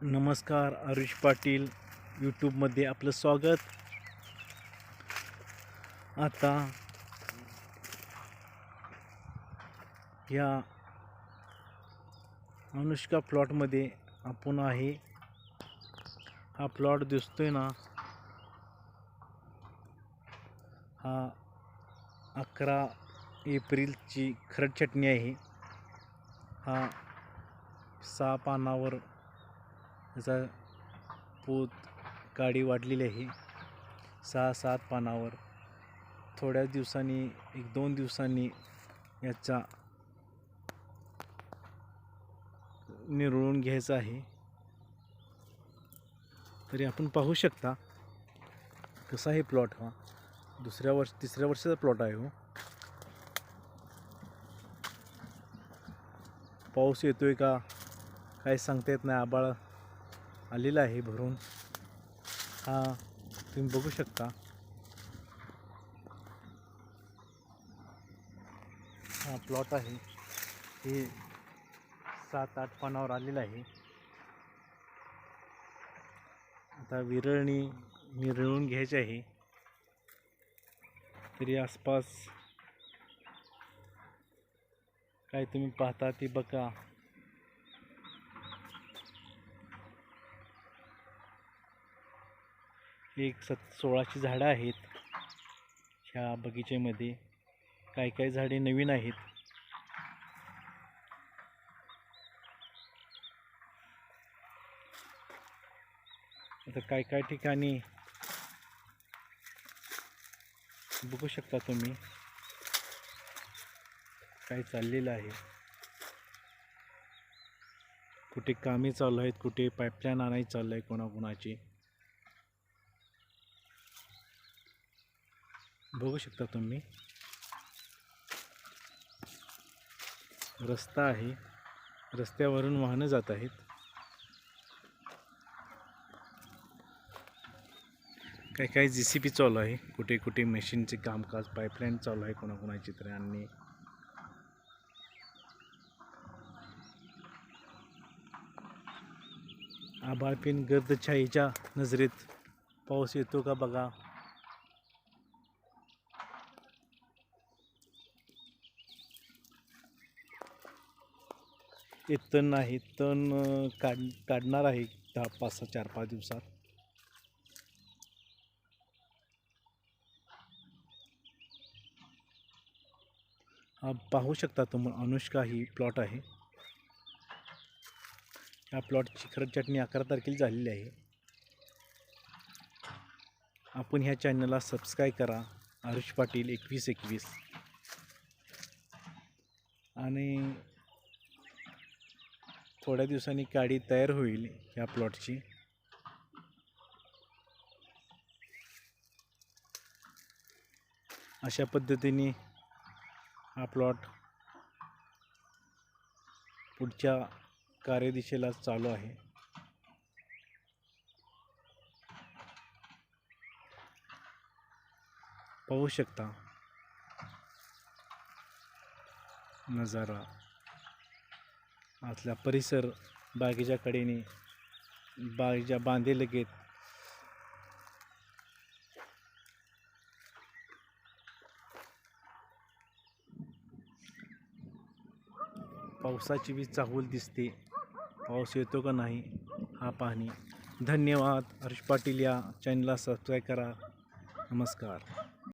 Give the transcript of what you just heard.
नमस्कार, आरुष पाटील यूट्यूबमध्ये आपलं स्वागत. आता या अनुष्का प्लॉटमध्ये आपण आहे. हा प्लॉट दिसतोय ना, हा 11 एप्रिलची खरड चटणी आहे. हा 6 पानावर त्याचा पोत काडी वाढलेली आहे. 6-7 पानावर थोड्या दिवसांनी 1-2 दिवसांनी याचा निरळून घ्यायचा आहे. तरी आपण पाहू शकता कसा आहे प्लॉट. हा तिसऱ्या वर्षाचा प्लॉट आहे. हो, पाऊस येतोय का काय सांगता येत नाही. आबाळ आलेला आहे भरून. हा तुम्ही बघू शकता. हा प्लॉट आहे. हे 7-8 पानावर आलेलं आहे. आता विरळून घ्यायचे आहे. तरी आसपास काय तुम्ही पाहता ते बघा. एक 16ची झाडं आहेत ह्या बगीचेमध्ये. काही झाडे नवीन आहेत. आता काही ठिकाणी बघू शकता तुम्ही काय चाललेलं आहे. कुठे कामे चालू आहेत, कुठे पाईपलाईन आणायची चालू आहे कोणाकोणाची. बघू शकता तुम्ही. रस्ता आहे, रस्त्यावरून वाहनं जात आहेत. काही JCB चालू आहे. कुठे मशीनचे कामकाज, पाईपलाईन चालू आहे कोणाकोणाची तर. आणि आबाळपीन गर्दछाईच्या नजरेत पाऊस येतो का बघा. तण आहे, तण काढणार आहे 4-5 दिवसात. पाहू शकता तुम्ही, अनुष्का ही प्लॉट आहे. या प्लॉटची खरड चटणी 11 तारखेला झालेली आहे. आपण ह्या चॅनलला सबस्क्राईब करा, आरुष पाटील 2121. आणि थोड्या दिवसांनी काडी तयार होईल ह्या प्लॉटची. अशा पद्धतीने हा प्लॉट पुढच्या कार्यदिशेला चालू आहे. पाहू शकता नजारा. आतला परिसर बागेच्या कडेने, बागेच्या बांधेलगेत पावसाची बी चाहूल दिसते. पाऊस येतो का नाही हा पाहणे. धन्यवाद. आरुष पाटील या चॅनलला सबस्क्राईब करा. नमस्कार.